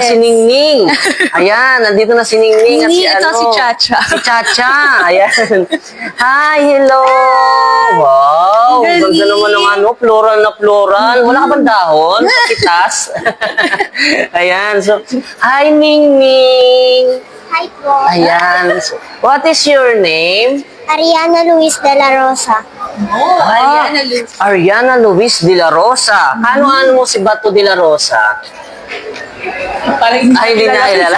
si Ningning. Ayan, nandito na si Ningning at si Ningning, ito si Chacha. Si Chacha. Ayan. Hi, hello. Wow, Galing. ganda naman ng ano, plural na plural. Wala ka bang dahon? Kitas. Ayan, so, hi Ningning. Hi po. Ayan. So, what is your name? Ariana Luis de la Rosa. Oh, Ariana Luz. Ariana Luis de la Rosa. Ano mo si Bato de la Rosa? Parang Ay, hindi na kilala.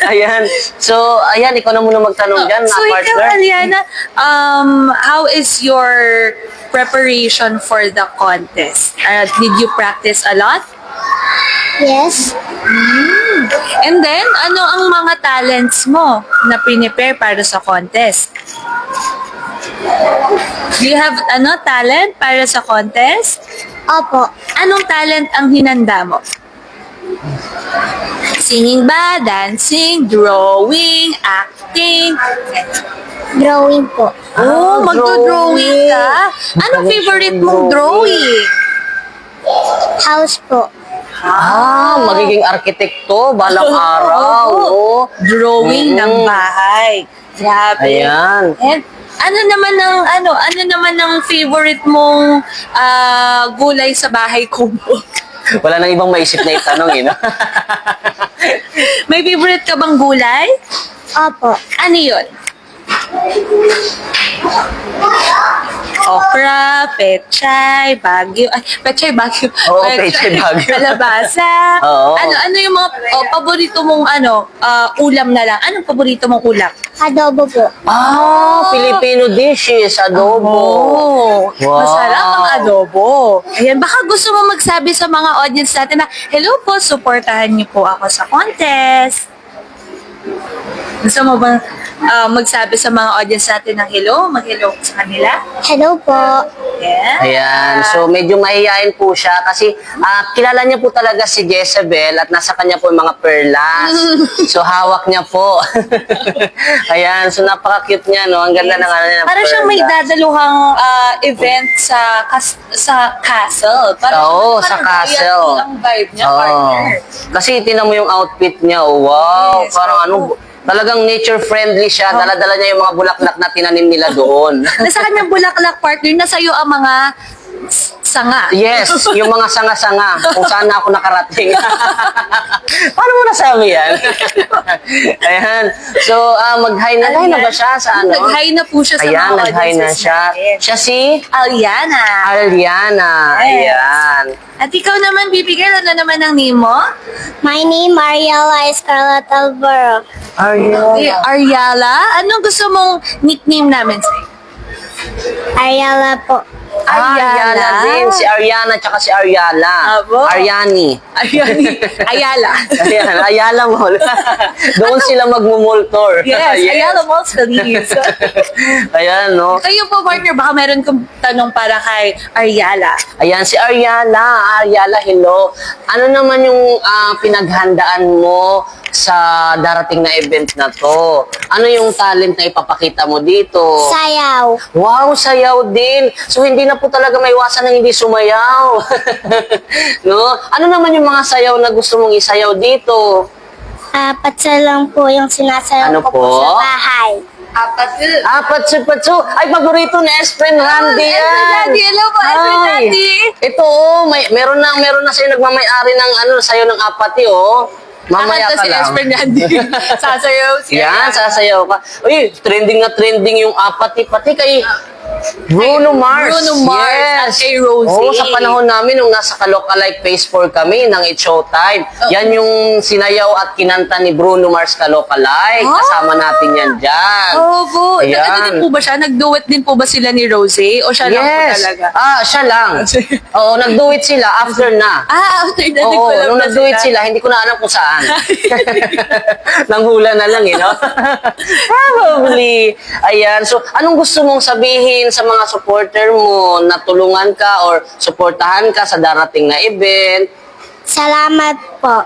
Ayan. So, ayan, ikaw na muna magtanong dyan, So, mga ikaw, partner. Ariana, how is your preparation for the contest? Did you practice a lot? Yes. And then, ano ang mga talents mo na prepare para sa contest? Do you have talent para sa contest? Opo. Anong talent ang hinanda mo? Singing ba? Dancing? Drawing? Acting? Drawing po. Oh, magdo-drawing drawing. ka? Anong favorite mong drawing? House po. Magiging arkitekto, balang araw. Oh. Drawing ng Mm. bahay. Grabe. Ayan. And ano naman ang favorite mong gulay sa bahay ko mo? Wala nang ibang maisip na itanong, eh, no? May favorite ka bang gulay? Opo. Ano yun? Okra, pechay, bagyo. Ay, pechay, bagyo. Oo, pechay, bagyo. Kalabasa. Oo. Ano yung mga paborito mong ulam na lang? Anong paborito mong ulam? Adobo po. Filipino dishes, adobo. Oh, Wow. masarap ang adobo. Ayan, baka gusto mo magsabi sa mga audience natin na, hello po, supportahan niyo po ako sa contest. Gusto mo bang magsabi sa mga audience natin ng hello? Mag-hello sa kanila? Hello po. Yeah. Ayan, so medyo mahihayin po siya kasi kilala niya po talaga si Jezebel at nasa kanya po yung mga perlas. So hawak niya po. Ayan, so napaka-cute niya, no? Ang ganda ng ano niya. Para siyang may dadaluhang event sa castle. Oo, sa castle. Ang vibe niya, Oo. partner. Kasi tinan mo yung outfit niya, oh, wow, Yes, parang oo. ano, talagang nature-friendly siya. Dala-dala niya yung mga bulaklak na tinanim nila doon. Nasa kanyang bulaklak, partner, nasa iyo ang mga sanga. Yes, yung mga sanga-sanga, kung saan na ako nakarating. Paano mo nasabi yan? Ayan. So, mag-hi na ba siya sa ano? Nag-hi na po siya sa Ayan, mga nag-hi na audiences siya. natin. Siya si Aliana. Aliana. Yes. Ayan. At ikaw naman, bibigyan ano naman ang name mo? My name Ariela Escarlata Alvaro. Ariala. Anong gusto mong nickname namin sa'yo? Ariela po. Ariana din. Si Ariana tsaka si Ariala. Abo. Ariani. Ayala. Ayan, Ayala Mall. Doon sila magmumultor. Yes, Ayala Malls Feliz. Ayan, no? Kayo po, partner, baka meron kong tanong para kay Ariala. Ayan, si Ariala. Ariala, hello. Ano naman yung pinaghandaan mo sa darating na event na to? Ano yung talent na ipapakita mo dito? Sayaw. Wow, sayaw din. So, hindi na po talaga maiwasan ng hindi sumayaw. No? Ano naman yung mga sayaw na gusto mong isayaw dito? Patsa lang po yung sinasayaw Ano ko po po? sa bahay. Patsu-patsu. Ay, paborito ni Espren Randy yan. Randy, hello po, Espren Ay, Randy. Ito, meron na sa'yo nagmamayari ng sayo ng apati, oh. Mamaya Kakanta ka si lang. Espren Randy. Sasayaw si Yan, sasayaw ka. Uy, trending na trending yung apati. Pati kay Bruno Mars. Bruno Mars at kay Rosie. Oo, sa panahon namin, nung nasa Kalokalike Phase 4 kami, ng It's Showtime. Yan yung sinayaw at kinanta ni Bruno Mars Kalokalike. Kasama natin yan dyan. Oo po. Ayan. Nag-ano din po ba siya? Nag-duet din po ba sila ni Rosie? O siya lang po Yes. talaga? Siya lang. Oo, nag-do it sila after na. After that, Oo, nung nag-do it sila, hindi ko na alam kung saan. Nanghula na lang, no? Probably. Ayan. So, anong gusto mong sabihin sa mga supporter mo na tulungan ka or suportahan ka sa darating na event? Salamat po.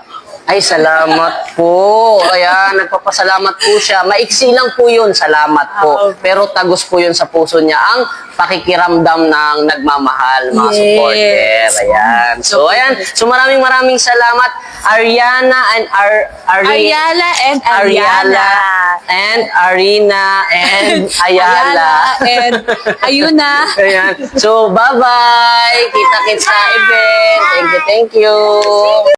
Ay, salamat po. Ayan, nagpapasalamat po siya. Maiksi lang po yun, salamat po. Pero tagos po yun sa puso niya ang pakikiramdam ng nagmamahal, mga Yes. supporter. Ayan. So, ayan. So, maraming salamat, Ariana and Ariala and Ariana. and Arina and Ayala. and Ayuna. Ayan. So, bye-bye. Kita-kits sa event. Thank you.